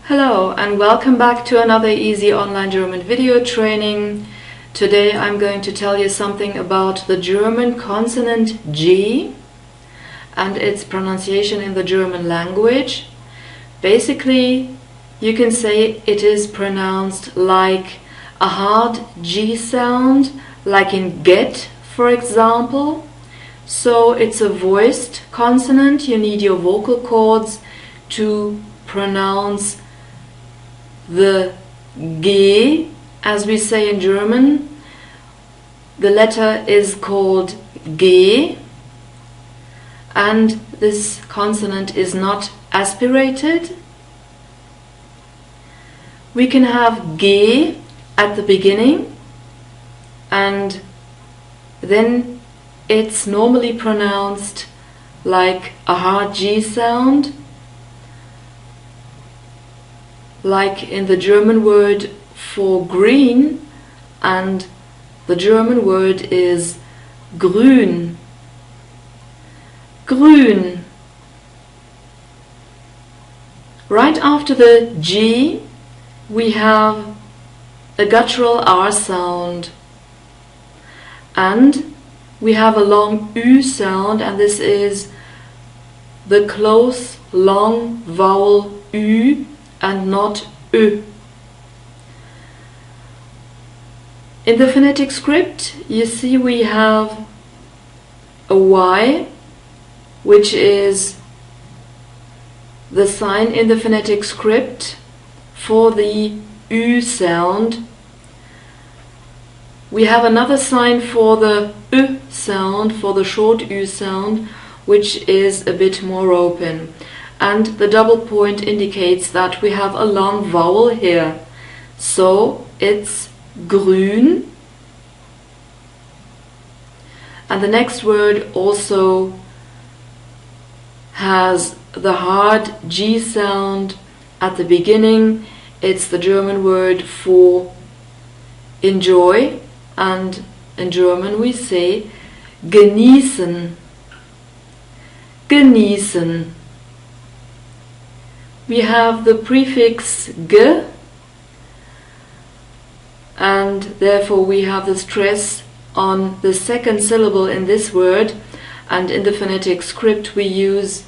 Hello and welcome back to another easy online German video training. Today I'm going to tell you something about the German consonant G and its pronunciation in the German language. Basically, you can say it is pronounced like a hard G sound, like in get, for example. So it's a voiced consonant. You need your vocal cords to pronounce the G, as we say in German. The letter is called G, and this consonant is not aspirated. We can have G at the beginning, and then it's normally pronounced like a hard G sound, like in the German word for green, and the German word is grün. Grün. Right after the G, we have a guttural R sound, and we have a long Ü sound, and this is the close long vowel Ü and not Ö. In the phonetic script, you see we have a Y, which is the sign in the phonetic script for the Ü sound. We have another sign for the Ö sound, for the short Ü sound, which is a bit more open. And the double point indicates that we have a long vowel here. So it's grün. And the next word also has the hard G sound at the beginning. It's the German word for enjoy, and in German we say genießen. Genießen. We have the prefix g, and therefore we have the stress on the second syllable in this word, and in the phonetic script we use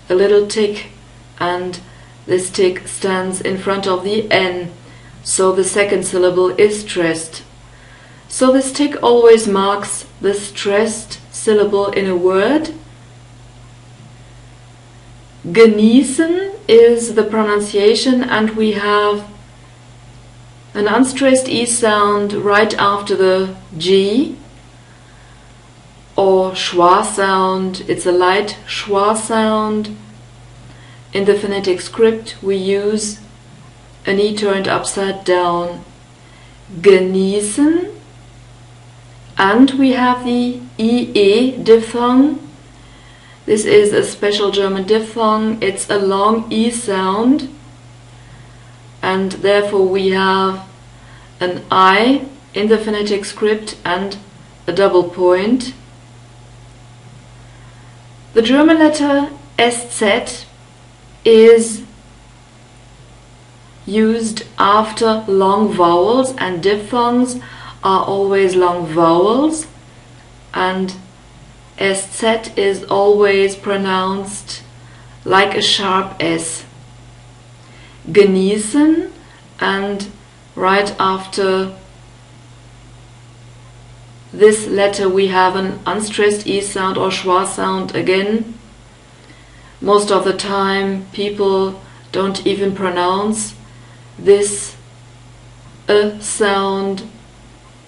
a little tick, and this tick stands in front of the N, so the second syllable is stressed. So this tick always marks the stressed syllable in a word. Genießen is the pronunciation, and we have an unstressed E sound right after the G, or schwa sound. It's a light schwa sound. In the phonetic script we use an E turned upside down. Genießen. And we have the IE diphthong. This is a special German diphthong. It's a long E sound, and therefore we have an I in the phonetic script and a double point. The German letter SZ is used after long vowels, and diphthongs are always long vowels, and SZ is always pronounced like a sharp S. Genießen, and right after this letter we have an unstressed E sound or schwa sound again. Most of the time people don't even pronounce this sound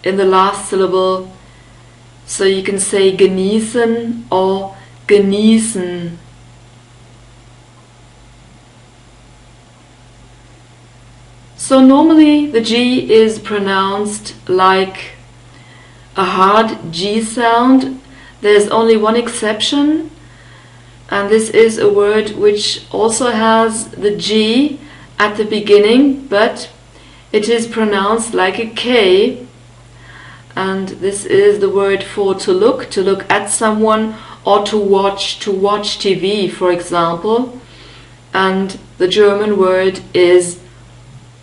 in the last syllable. So you can say genießen or genießen. So normally the G is pronounced like a hard G sound. There's only one exception, and this is a word which also has the G at the beginning, but it is pronounced like a K. And this is the word for to look at someone, or to watch TV, for example. and the German word is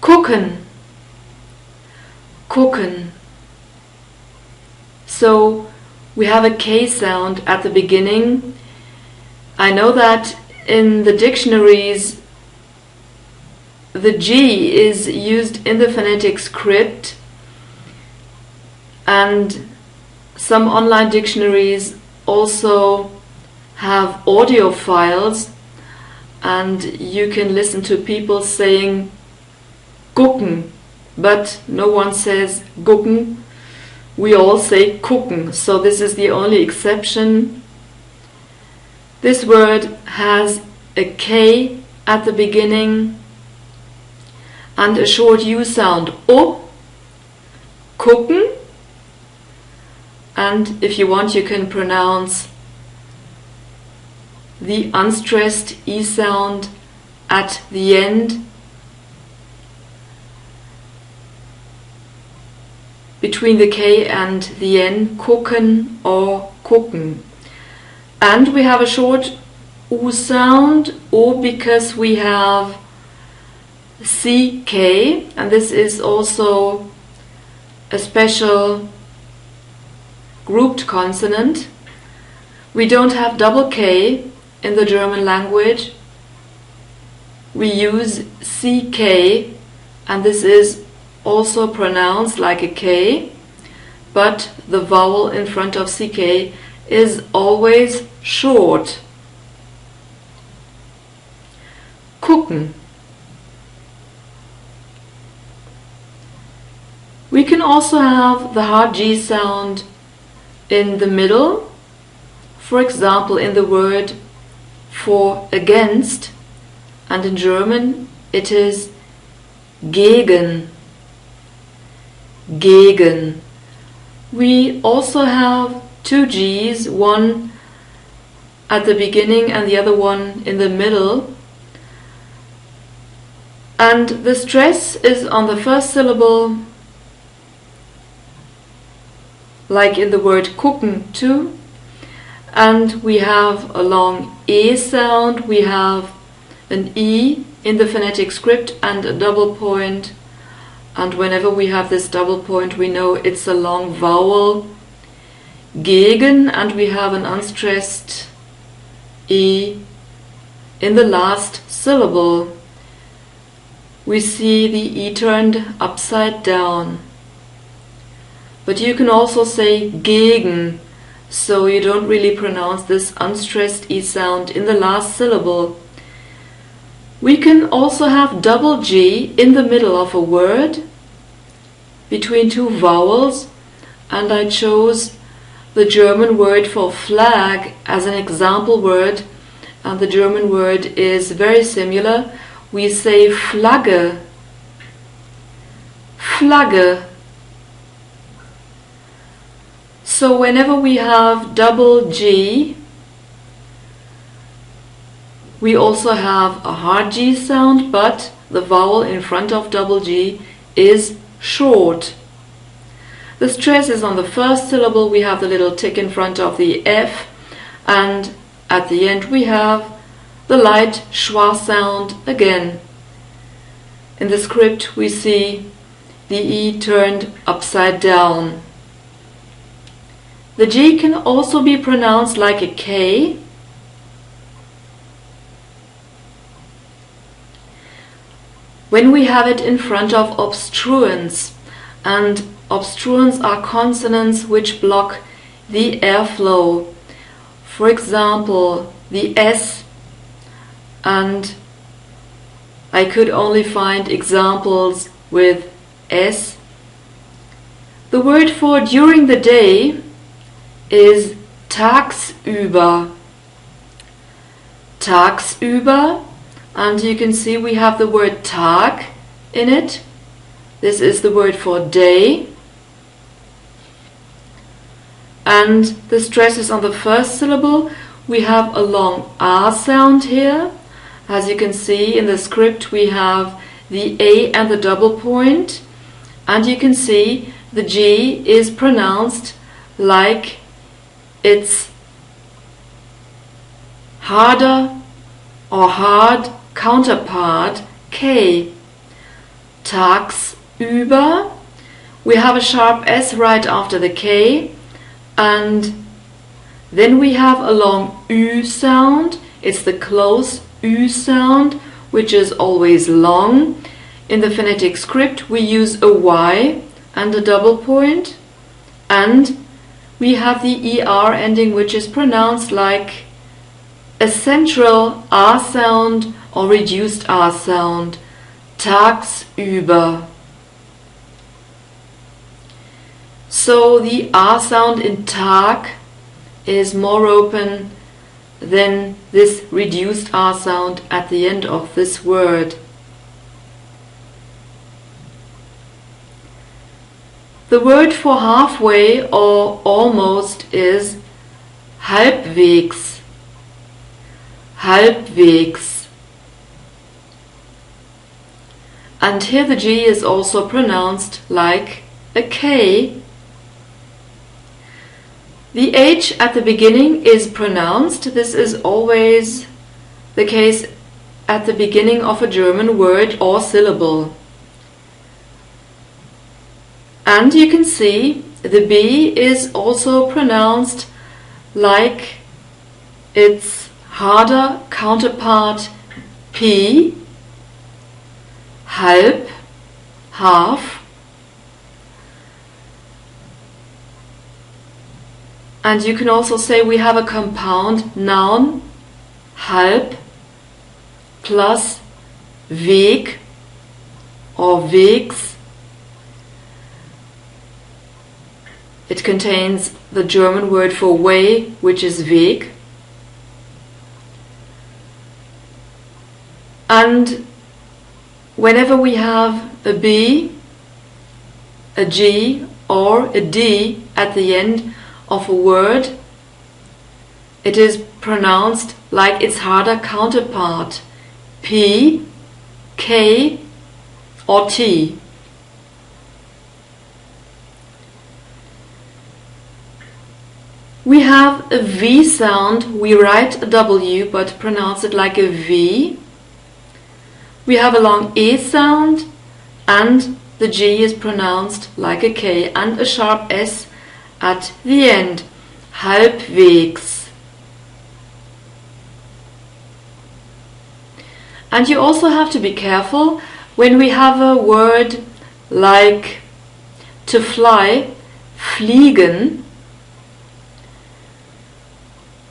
gucken. Gucken. So we have a K sound at the beginning. I know that in the dictionaries the G is used in the phonetic script, and some online dictionaries also have audio files, and you can listen to people saying gucken, but no one says gucken. We all say gucken, so this is the only exception. This word has a K at the beginning and a short U sound, O, gucken, and if you want you can pronounce the unstressed E sound at the end between the K and the N, gucken or gucken. And we have a short U sound, O, because we have CK, and this is also a special grouped consonant. We don't have double K in the German language. We use CK, and this is also pronounced like a K, but the vowel in front of CK is always short. Gucken. We can also have the hard G sound in the middle. For example, in the word for against, and in German it is gegen. Gegen. We also have two G's, one at the beginning and the other one in the middle. And the stress is on the first syllable, like in the word gucken too. And we have a long E sound, we have an E in the phonetic script and a double point. And whenever we have this double point, we know it's a long vowel, gegen, and we have an unstressed E in the last syllable. We see the E turned upside down. But you can also say gegen, so you don't really pronounce this unstressed E sound in the last syllable. We can also have double G in the middle of a word between two vowels, and I chose the German word for flag as an example word, and the German word is very similar. We say Flagge. Flagge. So whenever we have double G, we also have a hard G sound, but the vowel in front of double G is short. The stress is on the first syllable. We have the little tick in front of the F, and at the end we have the light schwa sound again. In the script we see the E turned upside down. The G can also be pronounced like a K. When we have it in front of obstruents, and obstruents are consonants which block the airflow. For example, the S, and I could only find examples with S. The word for during the day is tagsüber. Tagsüber. And you can see we have the word Tag in it. This is the word for day. And the stress is on the first syllable. We have a long A sound here. As you can see in the script we have the A and the double point. And you can see the G is pronounced like it's harder or hard counterpart K. Tagsüber. We have a sharp S right after the K, and then we have a long Ü sound. It's the close Ü sound, which is always long. In the phonetic script we use a Y and a double point, and we have the ER ending, which is pronounced like a central R sound or reduced R sound. Tagsüber. So the R sound in Tag is more open than this reduced R sound at the end of this word. The word for halfway or almost is halbwegs. Halbwegs. And here the G is also pronounced like a K. The H at the beginning is pronounced. This is always the case at the beginning of a German word or syllable. And you can see the B is also pronounced like its harder counterpart P. Halb, half. And you can also say we have a compound noun, halb, plus Weg or Wegs. It contains the German word for way, which is Weg. And whenever we have a B, a G, or a D at the end of a word, it is pronounced like its harder counterpart, P, K, or T. We have a V sound. We write a W but pronounce it like a V. We have a long E sound, and the G is pronounced like a K, and a sharp S at the end. Halbwegs. And you also have to be careful when we have a word like to fly, fliegen,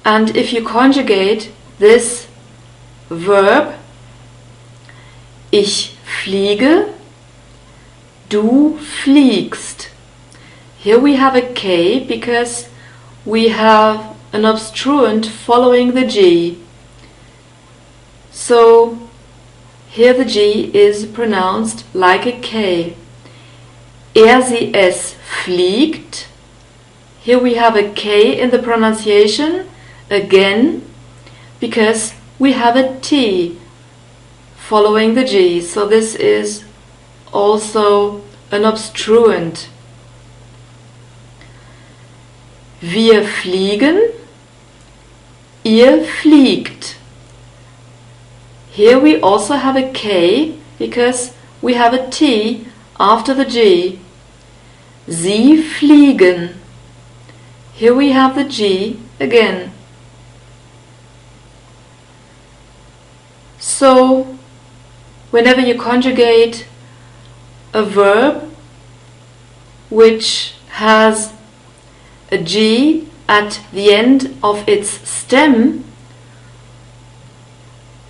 and if you conjugate this verb, ich fliege, du fliegst. Here we have a K because we have an obstruent following the G. So here the G is pronounced like a K. Sie, es fliegt. Here we have a K in the pronunciation again because we have a T following the G. So this is also an obstruent. Wir fliegen, ihr fliegt. Here we also have a K because we have a T after the G. Sie fliegen. Here we have the G again. So, whenever you conjugate a verb which has a G at the end of its stem,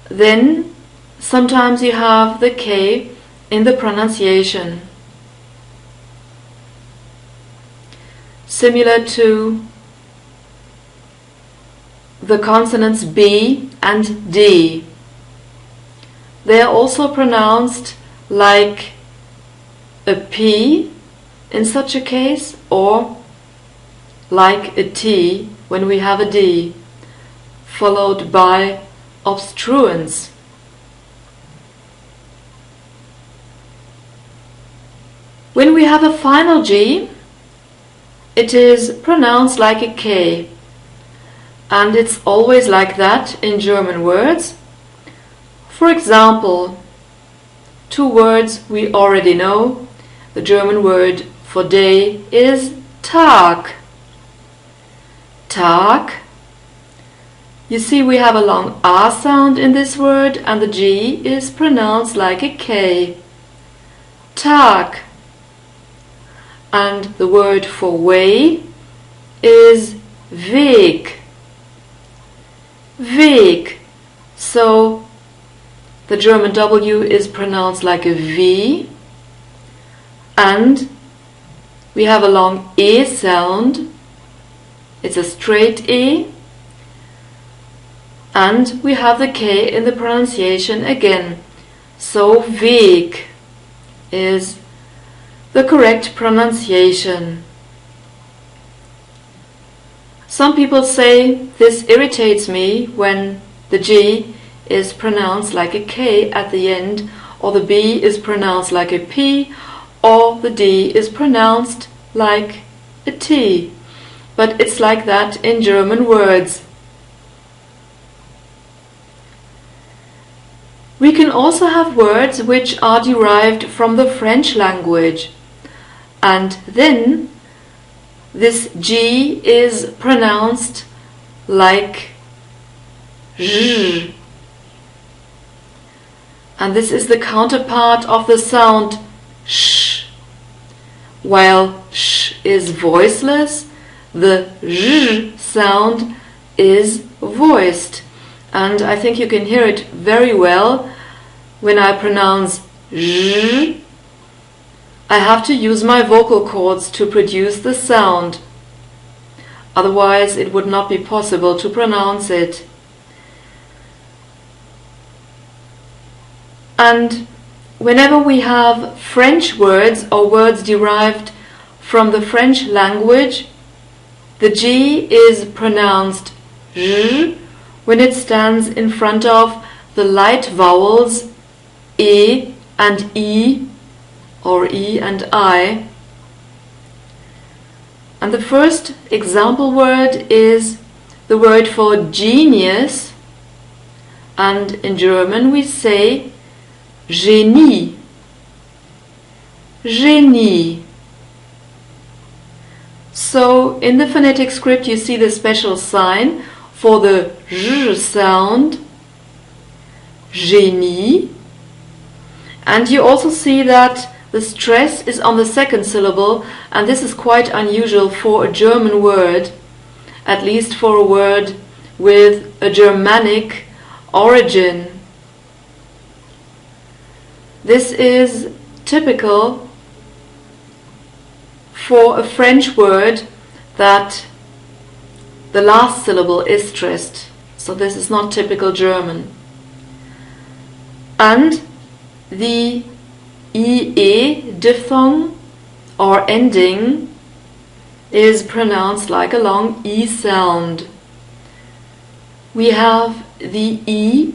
then sometimes you have the K in the pronunciation. Similar to the consonants B and D. They are also pronounced like a P in such a case, or like a T when we have a D, followed by obstruents. When we have a final G, it is pronounced like a K, and it's always like that in German words. For example, two words we already know. The German word for day is Tag. Tag. You see we have a long R sound in this word and the G is pronounced like a K. Tag. And the word for way is Weg. Weg. So the German W is pronounced like a V, and we have a long E sound. It's a straight E, and we have the K in the pronunciation again. So Weg is the correct pronunciation. Some people say this irritates me when the G is pronounced like a K at the end, or the B is pronounced like a P, or the D is pronounced like a T. But it's like that in German words. We can also have words which are derived from the French language, and then this G is pronounced like J. And this is the counterpart of the sound sh. While sh is voiceless, the j sound is voiced. And I think you can hear it very well when I pronounce j. I have to use my vocal cords to produce the sound. Otherwise it would not be possible to pronounce it. And whenever we have French words or words derived from the French language, the G is pronounced J when it stands in front of the light vowels E and E, or E and I. And the first example word is the word for genius, and in German we say Genie. Genie. So in the phonetic script you see the special sign for the j sound, Genie, and you also see that the stress is on the second syllable, and this is quite unusual for a German word, at least for a word with a Germanic origin. This is typical for a French word that the last syllable is stressed, so this is not typical German. And the IE diphthong or ending is pronounced like a long E sound. We have the E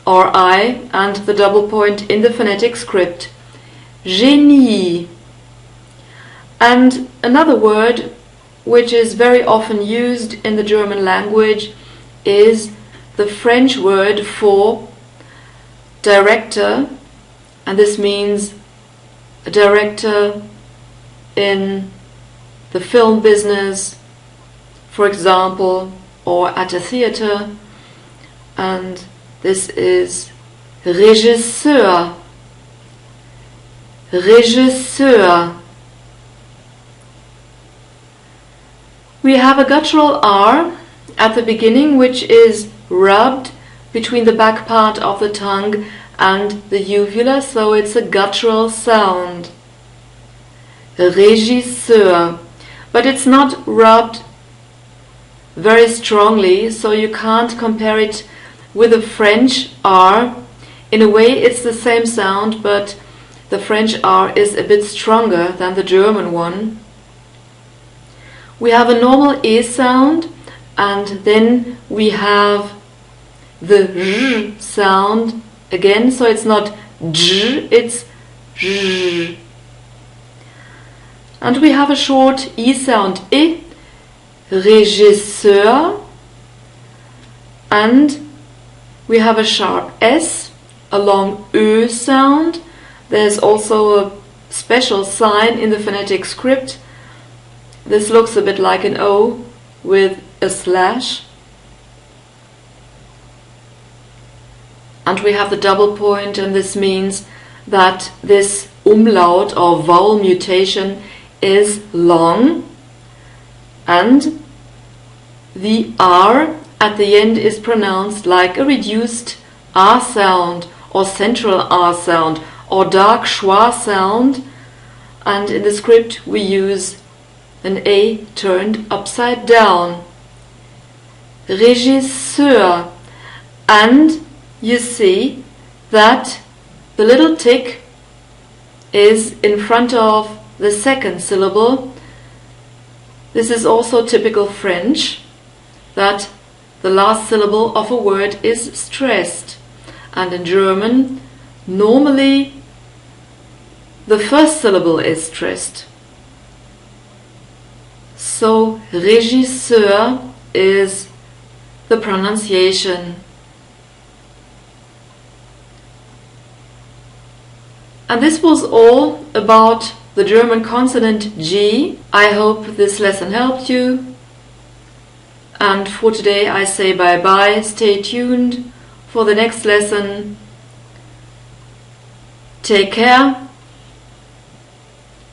or I and the double point in the phonetic script. Genie. And another word which is very often used in the German language is the French word for director, and this means a director in the film business, for example, or at a theater, and this is régisseur. Régisseur. We have a guttural R at the beginning, which is rubbed between the back part of the tongue and the uvula, so it's a guttural sound. Régisseur. But it's not rubbed very strongly, so you can't compare it with the French R. In a way it's the same sound, but the French R is a bit stronger than the German one. We have a normal E sound, and then we have the R sound again, so it's not J, it's J. And we have a short E sound, E, régisseur, and we have a sharp S a long Ö sound. There's also a special sign in the phonetic script. This looks a bit like an O with a slash. And we have the double point, and this means that this umlaut or vowel mutation is long, and the R at the end is pronounced like a reduced R sound or central R sound or dark schwa sound, and in the script we use an A turned upside down. Régisseur. And you see that the little tick is in front of the second syllable. This is also typical French, that the last syllable of a word is stressed. And in German, normally the first syllable is stressed. So Régisseur is the pronunciation. And this was all about the German consonant G. I hope this lesson helped you. And for today I say bye-bye. Stay tuned for the next lesson. Take care.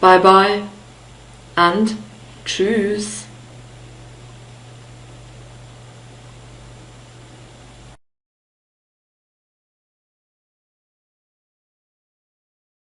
Bye-bye and tschüss.